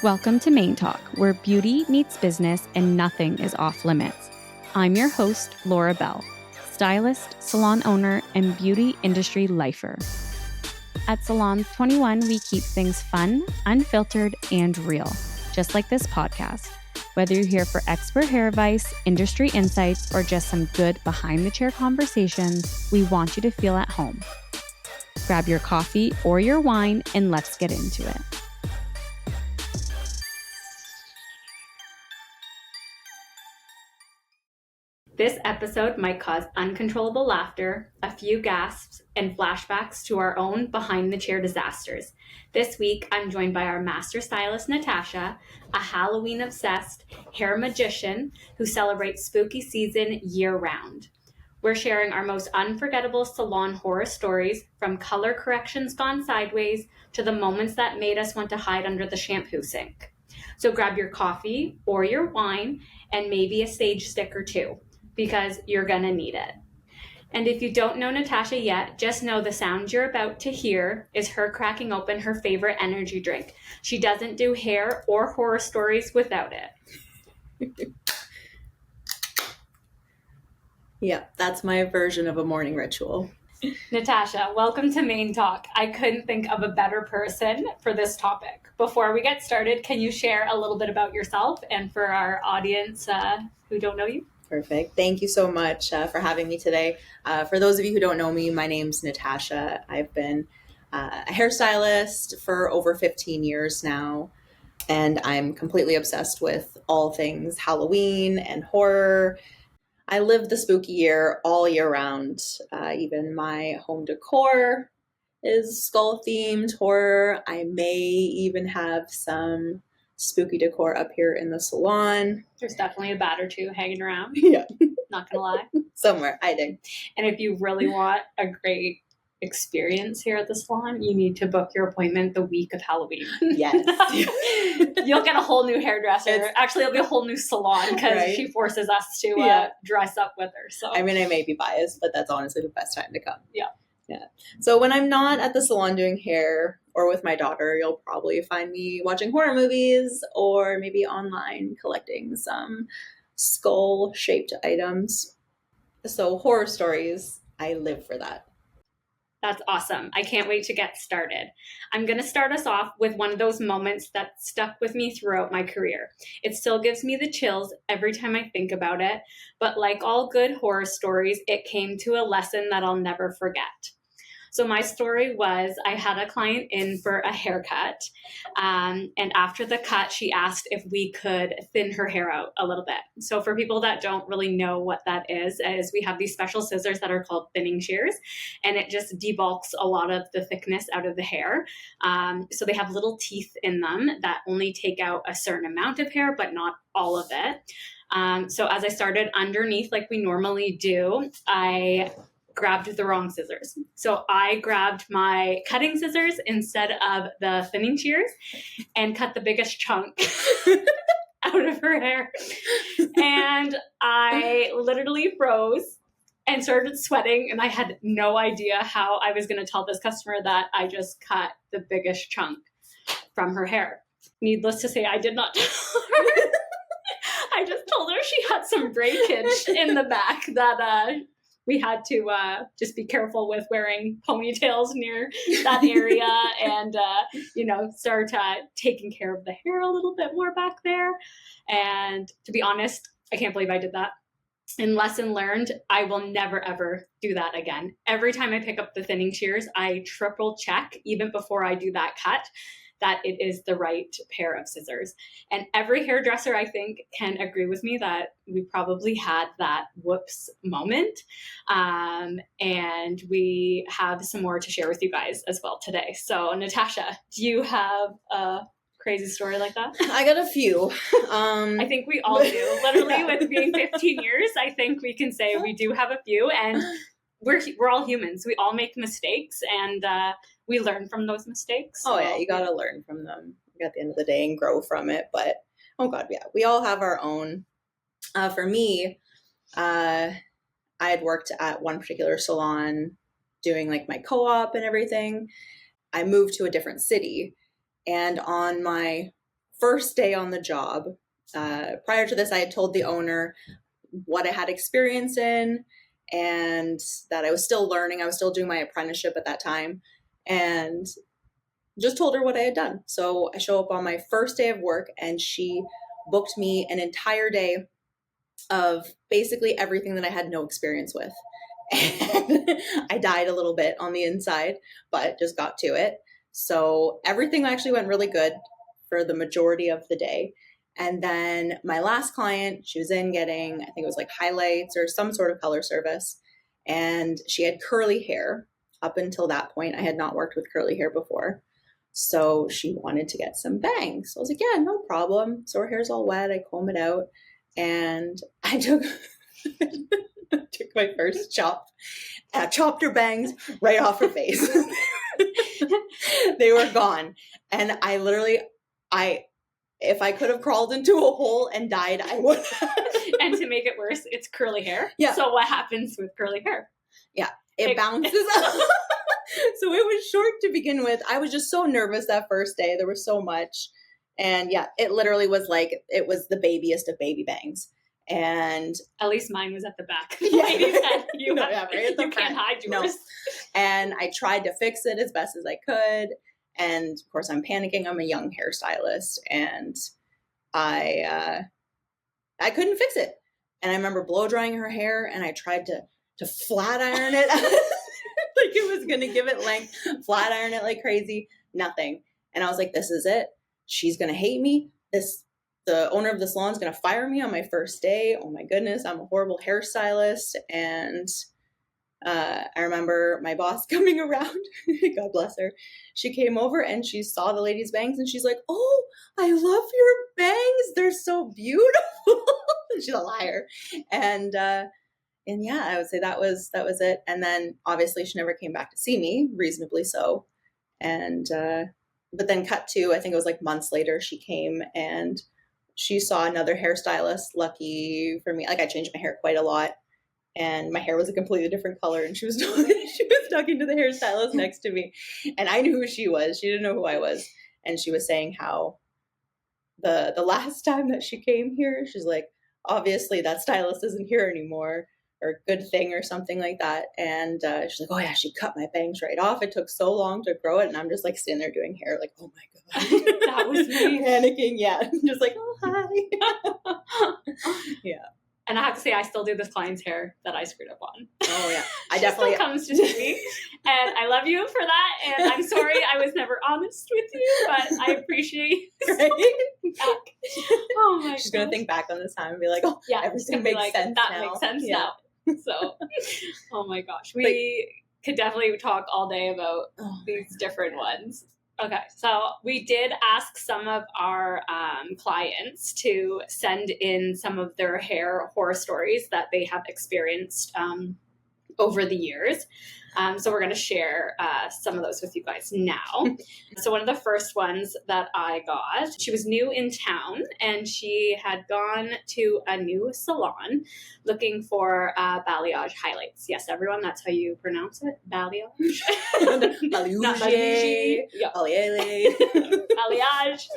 Welcome to Main Talk, where beauty meets business and nothing is off limits. I'm your host, Laura Bell, stylist, salon owner, and beauty industry lifer. At Salon 21, we keep things fun, unfiltered, and real, just like this podcast. Whether you're here for expert hair advice, industry insights, or just some good behind-the-chair conversations, we want you to feel at home. Grab your coffee or your wine, and let's get into it. This episode might cause uncontrollable laughter, a few gasps, and flashbacks to our own behind-the-chair disasters. This week, I'm joined by our master stylist, Natasha, a Halloween-obsessed hair magician who celebrates spooky season year-round. We're sharing our most unforgettable salon horror stories, from color corrections gone sideways to the moments that made us want to hide under the shampoo sink. So grab your coffee or your wine and maybe a sage stick or two, because you're gonna need it. And if you don't know Natasha yet, just know the sound you're about to hear is her cracking open her favorite energy drink. She doesn't do hair or horror stories without it. Yeah, that's my version of a morning ritual. Natasha, welcome to Main Talk. I couldn't think of a better person for this topic. Before we get started, can you share a little bit about yourself and for our audience who don't know you? Perfect. Thank you so much for having me today. For those of you who don't know me, my name's Natasha. I've been a hairstylist for over 15 years now, and I'm completely obsessed with all things Halloween and horror. I live the spooky year all year round. Even my home decor is skull-themed horror. I may even have some spooky decor up here in the salon. There's definitely a bat or two hanging around. Yeah. Not gonna lie. Somewhere hiding. And if you really want a great experience here at the salon, you need to book your appointment the week of Halloween. Yes. You'll get a whole new hairdresser. Actually, it'll be a whole new salon because she forces us to dress up with her. So I mean, I may be biased, but that's honestly the best time to come. Yeah. So when I'm not at the salon doing hair or with my daughter, you'll probably find me watching horror movies or maybe online collecting some skull-shaped items. So horror stories, I live for that. That's awesome. I can't wait to get started. I'm going to start us off with one of those moments that stuck with me throughout my career. It still gives me the chills every time I think about it, but like all good horror stories, it came to a lesson that I'll never forget. So my story was, I had a client in for a haircut, and after the cut, she asked if we could thin her hair out a little bit. So for people that don't really know what that is we have these special scissors that are called thinning shears, and it just debulks a lot of the thickness out of the hair. So they have little teeth in them that only take out a certain amount of hair, but not all of it. So as I started underneath like we normally do, I grabbed the wrong scissors. So I grabbed my cutting scissors instead of the thinning shears and cut the biggest chunk out of her hair. And I literally froze and started sweating, and I had no idea how I was going to tell this customer that I just cut the biggest chunk from her hair. Needless to say, I did not tell her. I just told her she had some breakage in the back that we had to just be careful with wearing ponytails near that area and, start taking care of the hair a little bit more back there. And to be honest, I can't believe I did that. And lesson learned, I will never, ever do that again. Every time I pick up the thinning shears, I triple check, even before I do that cut, that it is the right pair of scissors. And every hairdresser, I think, can agree with me that we probably had that whoops moment. And we have some more to share with you guys as well today. So Natasha, do you have a crazy story like that? I got a few. I think we all do. Literally, with being 15 years, I think we can say we do have a few. And we're all humans. We all make mistakes, and we learn from those mistakes. So. Oh yeah, you got to learn from them at the end of the day and grow from it. But oh god, yeah, we all have our own. For me, I had worked at one particular salon doing like my co-op and everything. I moved to a different city, and on my first day on the job, prior to this, I had told the owner what I had experience in and that I was still learning. I was still doing my apprenticeship at that time, and just told her what I had done. So I show up on my first day of work, and she booked me an entire day of basically everything that I had no experience with. And I died a little bit on the inside, but just got to it. So everything actually went really good for the majority of the day. And then my last client, she was in getting, I think it was like highlights or some sort of color service. And she had curly hair. Up until that point, I had not worked with curly hair before. So she wanted to get some bangs. So I was like, yeah, no problem. So her hair's all wet. I comb it out. And I took my first chop. I chopped her bangs right off her face. They were gone. And I literally, if I could have crawled into a hole and died, I would. And to make it worse, it's curly hair. Yeah. So what happens with curly hair? Yeah. It bounces up. So it was short to begin with. I was just so nervous that first day. There was so much. And yeah, it literally was like, it was the babyest of baby bangs. And at least mine was at the back. Yeah. Lady said, you No, yeah, right at the you front. can't hide yours. No. And I tried to fix it as best as I could. And of course, I'm panicking. I'm a young hairstylist, and I couldn't fix it. And I remember blow drying her hair, and I tried to flat iron it like it was gonna give it length. Flat iron it like crazy. Nothing. And I was like, this is it. She's gonna hate me. The owner of the salon is gonna fire me on my first day. Oh my goodness, I'm a horrible hairstylist. And I remember my boss coming around. God bless her. She came over and she saw the lady's bangs, and she's like, oh, I love your bangs. They're so beautiful. She's a liar. And yeah, I would say that was it. And then obviously she never came back to see me, reasonably so. And but then cut to, I think it was like months later, she came and she saw another hairstylist. Lucky for me, like I changed my hair quite a lot. And my hair was a completely different color, and she was talking to the hairstylist next to me, and I knew who she was. She didn't know who I was, and she was saying how the last time that she came here, she's like, obviously that stylist isn't here anymore, or good thing or something like that. And she's like, oh yeah, she cut my bangs right off. It took so long to grow it, and I'm just like sitting there doing hair, like, oh my god, That was me. Panicking, yeah, just like, oh hi. Yeah. And I have to say, I still do this client's hair that I screwed up on. Oh yeah, I She definitely still comes to see me, and I love you for that. And I'm sorry I was never honest with you, but I appreciate right? back. Oh my! She's gonna think back on this time and be like, oh yeah, everything makes sense that now. makes sense Yeah. now. So, oh my gosh, we could definitely talk all day about these different ones. Okay, so we did ask some of our clients to send in some of their hair horror stories that they have experienced over the years. So we're going to share some of those with you guys now. So one of the first ones that I got, she was new in town, and she had gone to a new salon looking for balayage highlights. Yes, everyone, that's how you pronounce it, balayage. Not balayage. Yeah. Balayage.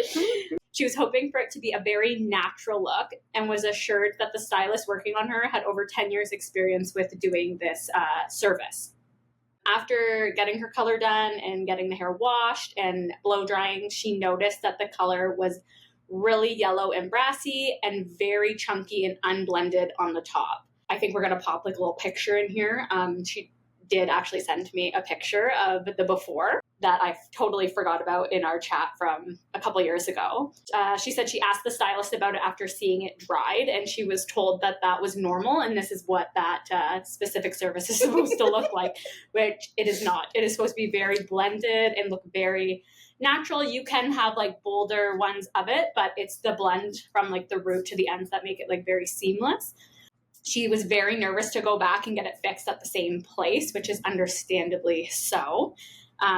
She was hoping for it to be a very natural look, and was assured that the stylist working on her had over 10 years experience with doing this service. After getting her color done and getting the hair washed and blow drying, she noticed that the color was really yellow and brassy and very chunky and unblended on the top. I think we're going to pop like a little picture in here. She did actually send me a picture of the before that I totally forgot about in our chat from a couple years ago. She said she asked the stylist about it after seeing it dried, and she was told that that was normal, and this is what that specific service is supposed to look like, which it is not. It is supposed to be very blended and look very natural. You can have like bolder ones of it, but it's the blend from like the root to the ends that make it like very seamless. She was very nervous to go back and get it fixed at the same place, which is understandably so.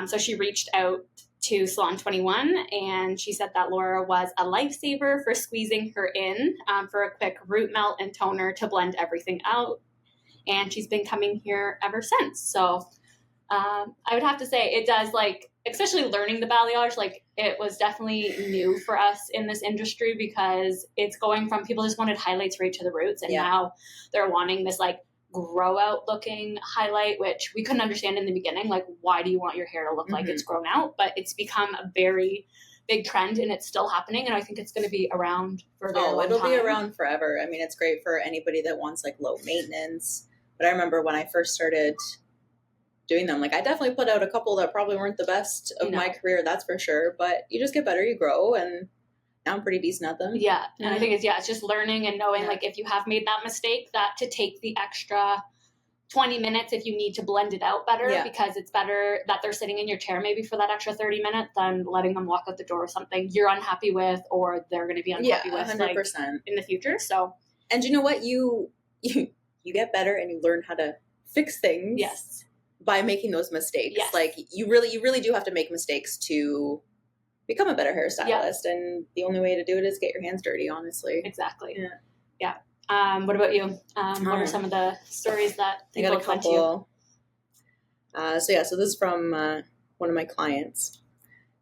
So she reached out to Salon 21, and she said that Laura was a lifesaver for squeezing her in for a quick root melt and toner to blend everything out. And she's been coming here ever since. So I would have to say it especially learning the balayage, like it was definitely new for us in this industry because it's going from people just wanted highlights right to the roots, and now they're wanting this like grow out looking highlight, which we couldn't understand in the beginning. Like, why do you want your hair to look like it's grown out? But it's become a very big trend, and it's still happening, and I think it's going to be around for a very long time. It'll be around forever. I mean, it's great for anybody that wants like low maintenance. But I remember when I first started doing them, like I definitely put out a couple that probably weren't the best of my career, that's for sure. But you just get better, you grow, and now I'm pretty decent at them. Yeah, and I think it's just learning and knowing like if you have made that mistake, that to take the extra 20 minutes if you need to blend it out better, because it's better that they're sitting in your chair maybe for that extra 30 minutes than letting them walk out the door with something you're unhappy with or they're going to be unhappy with 100%. Like, in the future. So, and you know what, you get better and you learn how to fix things by making those mistakes. Like you really do have to make mistakes to become a better hairstylist, and the only way to do it is get your hands dirty, honestly. Exactly. What about you? What are some of the stories that I got a couple. So this is from one of my clients.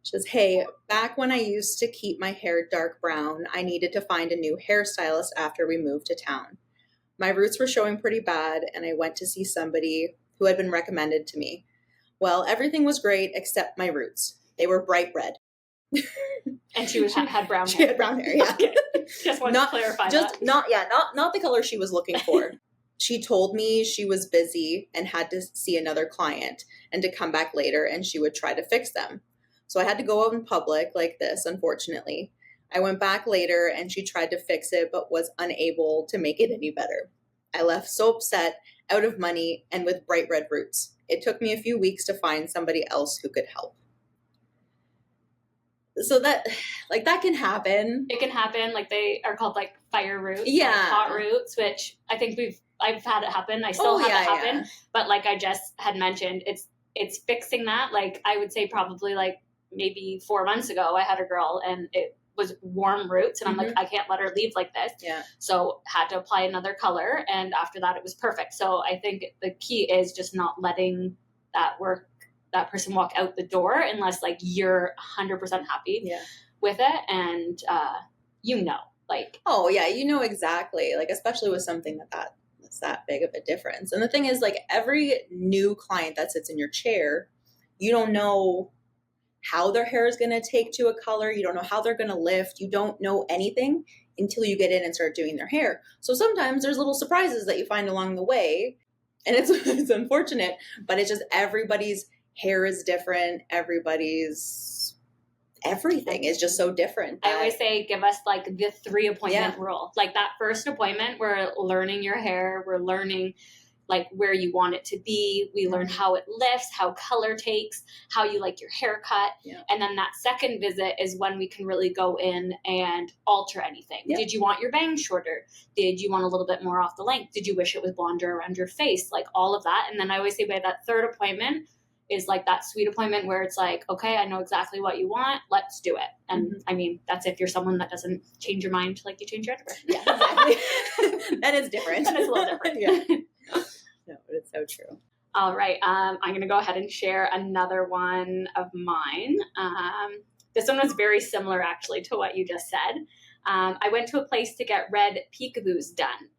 She says, "Hey, back when I used to keep my hair dark brown, I needed to find a new hairstylist after we moved to town. My roots were showing pretty bad, and I went to see somebody who had been recommended to me. Well, everything was great except my roots. They were bright red." And she had brown hair. She had brown hair, yeah. Okay. Just wanted to clarify that. Not the color she was looking for. She told me she was busy and had to see another client and to come back later and she would try to fix them. So I had to go out in public like this, unfortunately. I went back later and she tried to fix it but was unable to make it any better. I left so upset, out of money, and with bright red roots. It took me a few weeks to find somebody else who could help. So that can happen. It can happen. Like they are called like fire roots, like hot roots, which I think I've had it happen. I still have it happen. But like I just had mentioned, it's fixing that. Like I would say probably like maybe 4 months ago, I had a girl and it was warm roots and I'm like, I can't let her leave like this. Yeah. So had to apply another color. And after that, it was perfect. So I think the key is just not letting that person walk out the door unless like you're 100% happy with it. And, like, oh yeah, exactly. Like, especially with something that's that big of a difference. And the thing is, like, every new client that sits in your chair, you don't know how their hair is going to take to a color. You don't know how they're going to lift. You don't know anything until you get in and start doing their hair. So sometimes there's little surprises that you find along the way, and it's unfortunate, but it's just everybody's hair is different. Everything is just so different. I always say, give us like the 3 appointment rule. Like that first appointment, we're learning your hair. We're learning like where you want it to be. We learn how it lifts, how color takes, how you like your haircut. Yeah. And then that second visit is when we can really go in and alter anything. Yeah. Did you want your bangs shorter? Did you want a little bit more off the length? Did you wish it was blonder around your face? Like all of that. And then I always say by that third appointment is like that sweet appointment where it's like, okay, I know exactly what you want. Let's do it. And I mean, that's if you're someone that doesn't change your mind like you change your underwear. Yeah, exactly. That is different. That is a little different. Yeah. No, but it's so true. All right. I'm going to go ahead and share another one of mine. This one was very similar actually to what you just said. I went to a place to get red peekaboos done.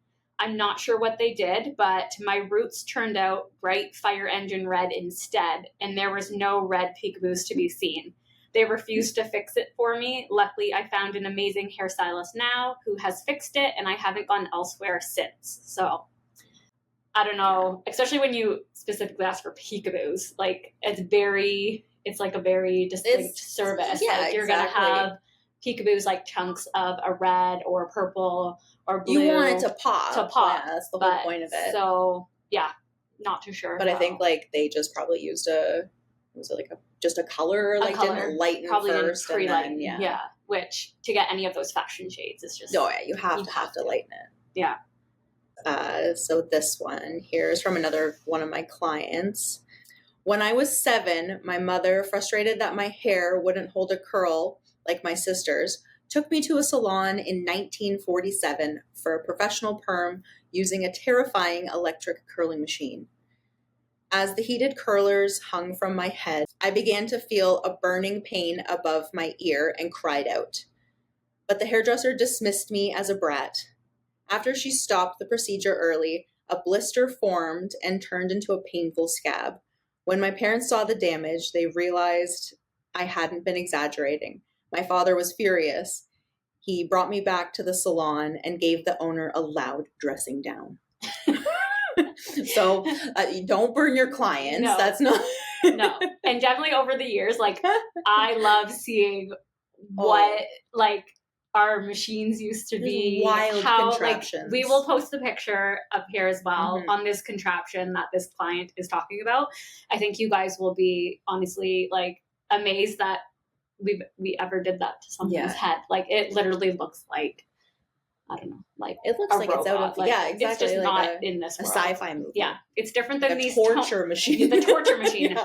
I'm not sure what they did, but my roots turned out bright fire engine red instead, and there was no red peekaboos to be seen. They refused to fix it for me. Luckily, I found an amazing hairstylist now who has fixed it, and I haven't gone elsewhere since. So I don't know, especially when you specifically ask for peekaboos, like it's like a very distinct service. Yeah, like you're going to have peekaboos like chunks of a red or a purple or blue. You want it to pop. Yeah, that's the whole point of it. So yeah, not too sure. But I think like they just probably used just a color, like didn't lighten probably first, and then yeah. Which to get any of those fashion shades is just you have to lighten it. Yeah. So this one here is from another one of my clients. When I was 7, my mother, frustrated that my hair wouldn't hold a curl like my sister's, took me to a salon in 1947 for a professional perm using a terrifying electric curling machine. As the heated curlers hung from my head, I began to feel a burning pain above my ear and cried out. But the hairdresser dismissed me as a brat. After she stopped the procedure early, a blister formed and turned into a painful scab. When my parents saw the damage, they realized I hadn't been exaggerating. My father was furious. He brought me back to the salon and gave the owner a loud dressing down. So don't burn your clients. No. That's not... No. And definitely over the years, like, I love seeing what, like, our machines used to be. Wild how, contraptions. Like, we will post a picture up here as well on this contraption that this client is talking about. I think you guys will be honestly, like, amazed that we ever did that to someone's head. Like, it literally looks like, I don't know, like it looks like robot. It's out of exactly. It's just like not in this world. A sci-fi movie. Yeah, it's different than like these torture machine. The torture machine.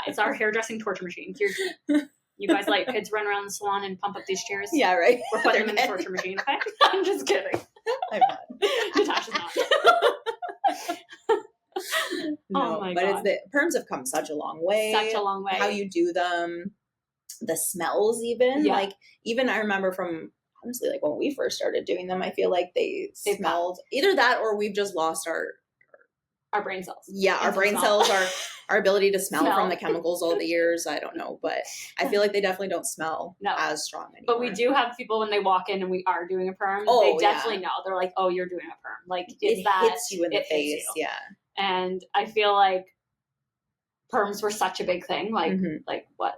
It's our hairdressing torture machine. You guys let your kids run around the salon and pump up these chairs? Yeah, right. We're putting them in the torture machine. Okay, I'm just kidding. I'm not. Natasha's not. No, oh my but God. Perms have come such a long way. Such a long way. How you do them, the smells even. Yeah. Like, even I remember from, honestly, like when we first started doing them, I feel like they smelled either that or we've just lost our brain cells. Yeah, our brain cells, our ability to smell from the chemicals all the years. I don't know, but I feel like they definitely don't smell as strong anymore. But we do have people when they walk in and we are doing a perm. They definitely know. They're like, "Oh, you're doing a perm." Like, it hits you in the face. Yeah. And I feel like perms were such a big thing, like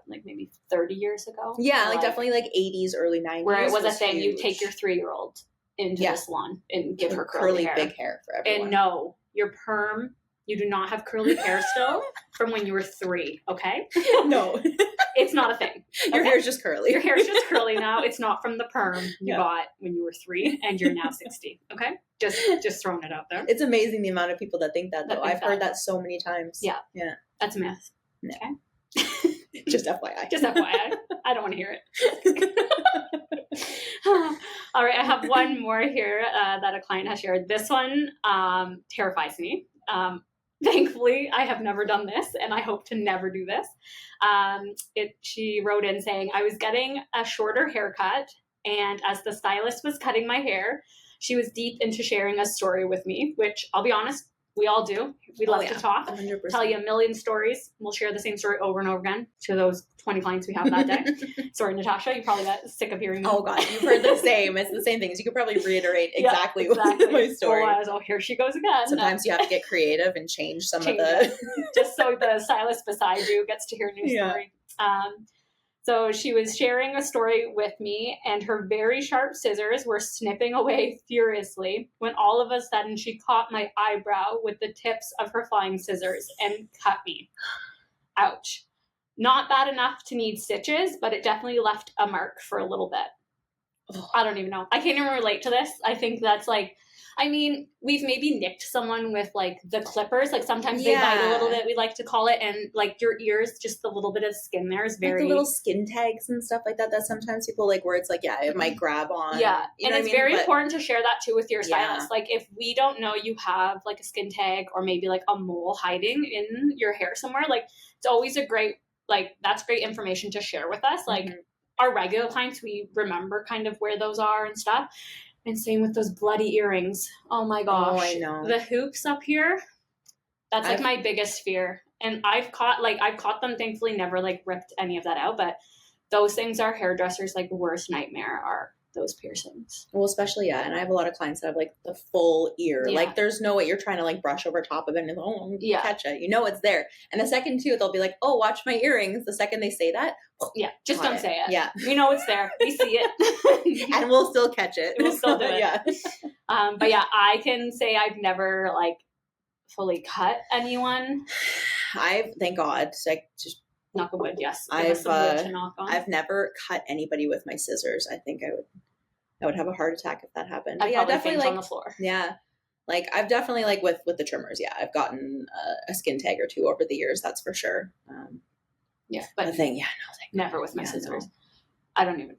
maybe 30 years ago. Yeah, like definitely like 80s, early 90s. Where it was a thing. Huge. You take your 3-year-old into the salon and give her curly hair. Big hair for everyone. And no, your perm, you do not have curly hair still from when you were 3, okay? No. It's not a thing. Your hair's just curly. Your hair's just curly now. It's not from the perm you got when you were 3 and you're now 60, okay? Just throwing it out there. It's amazing the amount of people that think that, though. I've heard that so many times. Yeah. Yeah. That's a myth. No. Okay? Just FYI. Just FYI. I don't want to hear it. All right. I have one more here that a client has shared. This one terrifies me. Thankfully, I have never done this, and I hope to never do this. She wrote in saying, I was getting a shorter haircut, and as the stylist was cutting my hair, she was deep into sharing a story with me, which I'll be honest, we all do. We love to talk, 100%. Tell you a million stories. We'll share the same story over and over again to those 20 clients we have that day. Sorry, Natasha, you probably got sick of hearing me. Oh, God, you've heard the same. It's the same things. You could probably reiterate exactly my story. Oh, here she goes again. Sometimes you have to get creative and change some of the... Just so the stylist beside you gets to hear a new story. So she was sharing a story with me, and her very sharp scissors were snipping away furiously when all of a sudden she caught my eyebrow with the tips of her flying scissors and cut me. Ouch. Not bad enough to need stitches, but it definitely left a mark for a little bit. I don't even know. I can't even relate to this. I think that's like, I mean, we've maybe nicked someone with like the clippers. Like sometimes they bite a little bit, we like to call it. And like your ears, just the little bit of skin there is very... Like the little skin tags and stuff like that sometimes people like where it's like, it might grab on. Yeah. And it's very important to share that too with your stylist. Yeah. Like if we don't know you have like a skin tag or maybe like a mole hiding in your hair somewhere, like it's always a great, like that's great information to share with us. Like our regular clients, we remember kind of where those are and stuff. And same with those bloody earrings. Oh my gosh. Oh, I know. The hoops up here, that's like my biggest fear. And I've caught them, thankfully never like ripped any of that out, but those things are hairdressers' like worst nightmare are those piercings. Well, especially, and I have a lot of clients that have like the full ear. Yeah. Like there's no way you're trying to like brush over top of it and catch it. You know it's there. And the second too, they'll be like, oh, watch my earrings. The second they say that, just don't say it. Yeah. We know it's there. We see it. And we'll still catch it. We'll still do it. Yeah. But yeah, I can say I've never like fully cut anyone. Thank God. Like just knock on wood, yes. I've never cut anybody with my scissors. I think I would have a heart attack if that happened. I'd probably faint on the floor. Yeah. Like I've definitely like with the trimmers, I've gotten a skin tag or two over the years, that's for sure. But the thing, never with my scissors. No. I don't even,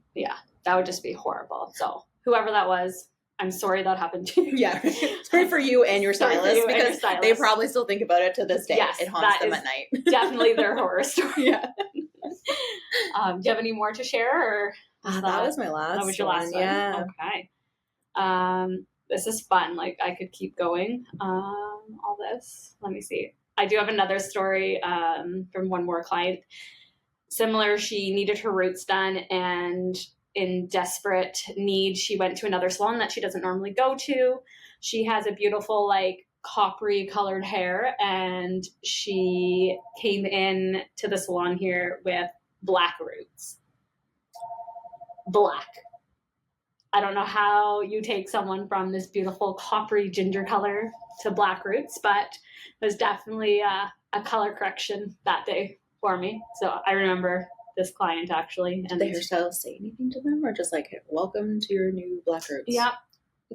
that would just be horrible. So whoever that was, I'm sorry that happened to you. Yeah. Sorry for you and your Sorry for stylist, you and your because stylist. they probably still think about it to this day. Yes, it haunts that them is at night. Definitely their horror story. Yeah. Do you have any more to share, or that was my last that was your last one? Yeah. Okay. This is fun. Like, I could keep going. All this. Let me see. I do have another story from one more client. Similar, she needed her roots done, and in desperate need, she went to another salon that she doesn't normally go to. She has a beautiful, like, coppery colored hair, and she came in to the salon here with black roots. Black. I don't know how you take someone from this beautiful coppery ginger color to black roots, but it was definitely a color correction that day for me. So I remember this client actually. And did the hairstylist say anything to them, or just like, welcome to your new black roots? Yeah.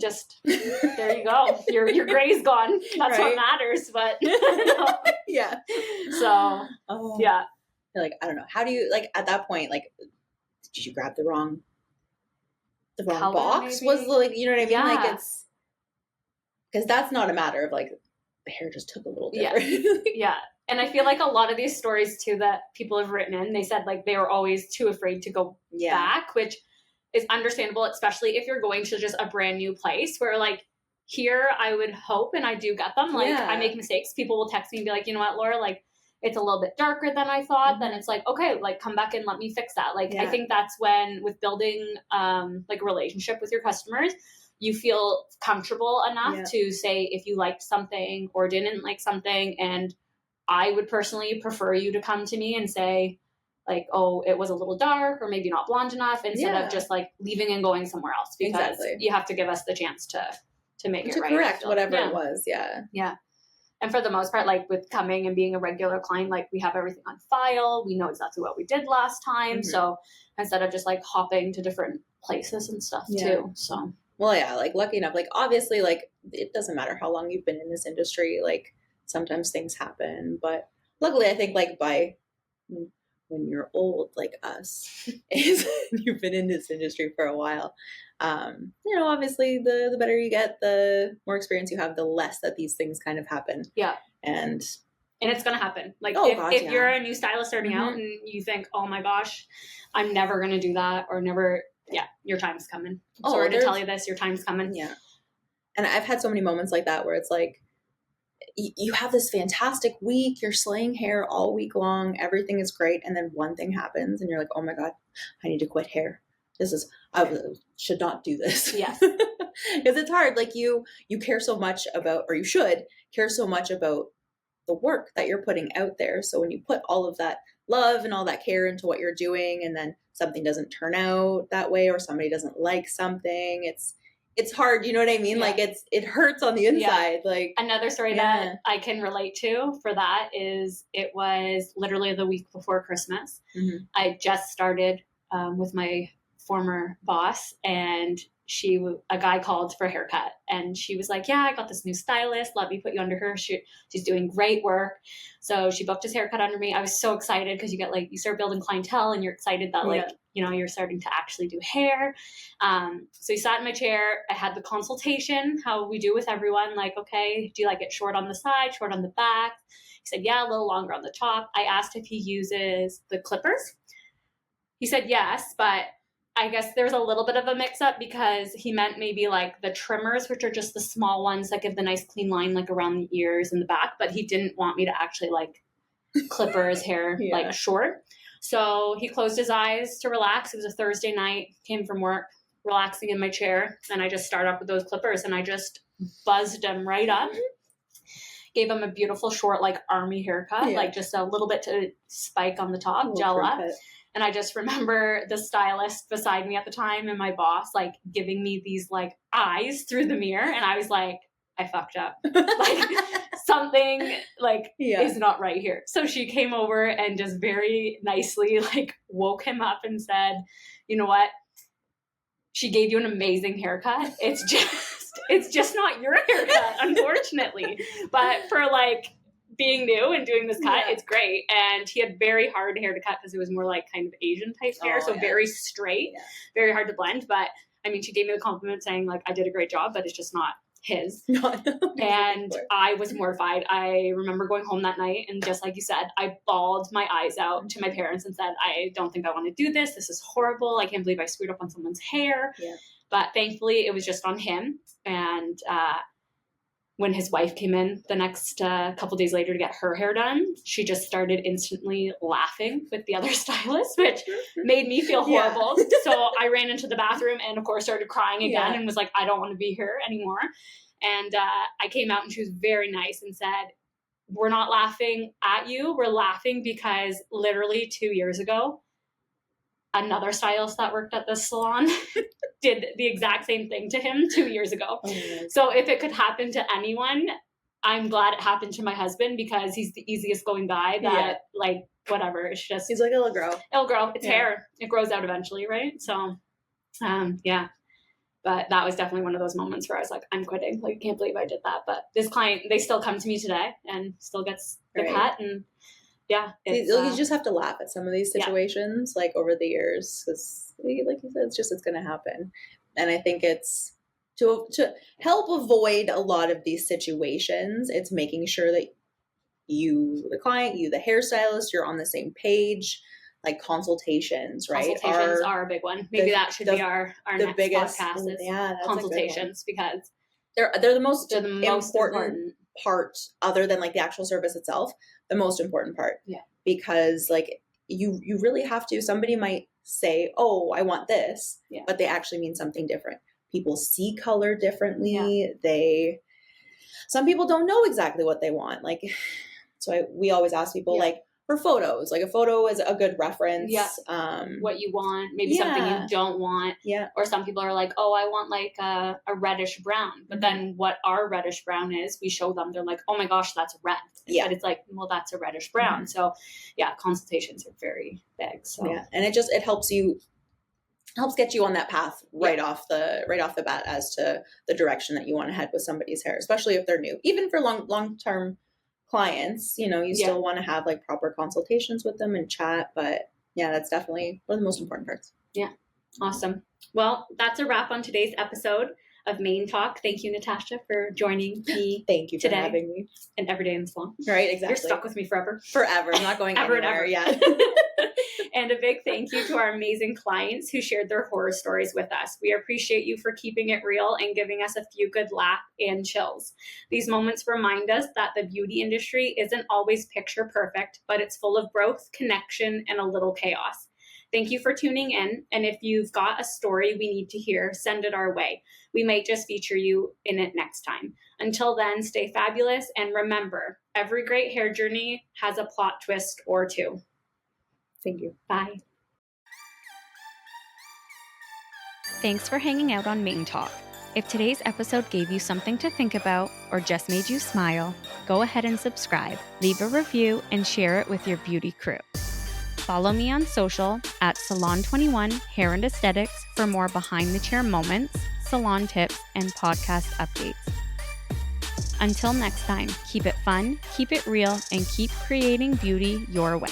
Just there you go. Your gray's gone. That's right? What matters. But no. Yeah. So yeah. Like, I don't know. How do you, like, at that point, like, did you grab the wrong color, box? Maybe? Was like, you know what I mean? Yeah. Like, it's because that's not a matter of like the hair just took a little different. Yeah. And I feel like a lot of these stories too that people have written in, they said like they were always too afraid to go back, which is understandable, especially if you're going to just a brand new place where like here I would hope, and I do get them, like I make mistakes. People will text me and be like, you know what, Laura, like it's a little bit darker than I thought. Mm-hmm. Then it's like, okay, like come back and let me fix that. Like I think that's when with building like a relationship with your customers, you feel comfortable enough to say if you liked something or didn't like something. And I would personally prefer you to come to me and say like, oh, it was a little dark or maybe not blonde enough, instead of just like leaving and going somewhere else, because you have to give us the chance to make it right. To correct whatever it was. Yeah. Yeah. And for the most part, like with coming and being a regular client, like we have everything on file. We know exactly what we did last time. Mm-hmm. So instead of just like hopping to different places and stuff too. So. Well, yeah, like lucky enough, like obviously, like it doesn't matter how long you've been in this industry, like sometimes things happen, but luckily I think like by when you're old like us, is you've been in this industry for a while, you know, obviously the better you get, the more experience you have, the less that these things kind of happen. Yeah. And it's going to happen. Like if you're a new stylist starting out and you think, oh my gosh, I'm never going to do that or never, your time's coming. Sorry to tell you this, your time's coming. Yeah. And I've had so many moments like that where it's like, you have this fantastic week, you're slaying hair all week long, everything is great, and then one thing happens and you're like, oh my God, I need to quit hair. I should not do this. Yes. Because it's hard. Like you care so much about, or you should care so much about the work that you're putting out there. So when you put all of that love and all that care into what you're doing, and then something doesn't turn out that way, or somebody doesn't like something, it's hard. You know what I mean? Yeah. Like it hurts on the inside. Yeah. Like another story that I can relate to for that is it was literally the week before Christmas. Mm-hmm. I just started with my former boss, and a guy called for a haircut, and she was like, yeah, I got this new stylist, let me put you under her. She's doing great work. So she booked his haircut under me. I was so excited because you start building clientele and you're excited that you're starting to actually do hair. So he sat in my chair. I had the consultation, how we do with everyone, like, okay, do you like it short on the side, short on the back? He said, yeah, a little longer on the top. I asked if he uses the clippers. He said yes, but I guess there's a little bit of a mix-up because he meant maybe like the trimmers, which are just the small ones that give the nice clean line like around the ears and the back, but he didn't want me to actually like clipper his hair like short. So he closed his eyes to relax. It was a Thursday night, came from work, relaxing in my chair, and I just started up with those clippers and I just buzzed him right up. Gave him a beautiful short like army haircut, like just a little bit to spike on the top, gel up. And I just remember the stylist beside me at the time and my boss like giving me these like eyes through the mirror. And I was like, I fucked up. Like something like is not right here. So she came over and just very nicely like woke him up and said, you know what? She gave you an amazing haircut. It's just not your haircut, unfortunately. But for like being new and doing this cut, it's great. And he had very hard hair to cut because it was more like kind of Asian type hair. So very straight, very hard to blend. But I mean, she gave me the compliment saying like, I did a great job, but it's just not his. Not And I was mortified. I remember going home that night and just like you said, I bawled my eyes out to my parents and said, I don't think I want to do this. This is horrible. I can't believe I screwed up on someone's hair. Yeah. But thankfully it was just on him. And when his wife came in the next couple days later to get her hair done, she just started instantly laughing with the other stylist, which made me feel horrible. Yeah. So I ran into the bathroom and, of course, started crying again and was like, I don't want to be here anymore. And I came out and she was very nice and said, we're not laughing at you. We're laughing because literally 2 years ago, another stylist that worked at this salon did the exact same thing to him 2 years ago. Oh, so if it could happen to anyone, I'm glad it happened to my husband because he's the easiest going guy that like, whatever. It's just, he's like, it'll grow. It's hair. It grows out eventually. Right. So, yeah, but that was definitely one of those moments where I was like, I'm quitting. Like, I can't believe I did that. But this client, they still come to me today and still gets the cut. And yeah, you just have to laugh at some of these situations, like over the years, because like you said, it's going to happen. And I think it's to help avoid a lot of these situations. It's making sure that you, the client, you, the hairstylist, you're on the same page. Like consultations, right? Consultations are a big one. Maybe that should be our next biggest podcast. Is consultations because they're the most important part, other than like the actual service itself. The most important part. Yeah. Because like you really have to, somebody might say, oh, I want this, but they actually mean something different. People see color differently. Some people don't know exactly what they want. Like, so we always ask people like for photos, like a photo is a good reference. Yeah. What you want, maybe something you don't want. Yeah. Or some people are like, oh, I want like a reddish brown. But then what our reddish brown is, we show them, they're like, oh my gosh, that's red. Yeah. But it's like, well, that's a reddish brown. Mm-hmm. So yeah, consultations are very big. So yeah. And it helps get you on that path right off the bat as to the direction that you want to head with somebody's hair, especially if they're new. Even for long-term clients, you still want to have like proper consultations with them and chat. But yeah, that's definitely one of the most important parts. Yeah. Awesome. Well, that's a wrap on today's episode of Main Talk. Thank you, Natasha, for joining me. Thank you for having me. And every day in the salon. Right, exactly. You're stuck with me forever. Forever. I'm not going anywhere. Yeah. And a big thank you to our amazing clients who shared their horror stories with us. We appreciate you for keeping it real and giving us a few good laughs and chills. These moments remind us that the beauty industry isn't always picture perfect, but it's full of growth, connection, and a little chaos. Thank you for tuning in. And if you've got a story we need to hear, send it our way. We might just feature you in it next time. Until then, stay fabulous. And remember, every great hair journey has a plot twist or two. Thank you. Bye. Thanks for hanging out on Main Talk. If today's episode gave you something to think about or just made you smile, go ahead and subscribe, leave a review, and share it with your beauty crew. Follow me on social at Salon21 Hair and Aesthetics for more behind-the-chair moments, salon tips, and podcast updates. Until next time, keep it fun, keep it real, and keep creating beauty your way.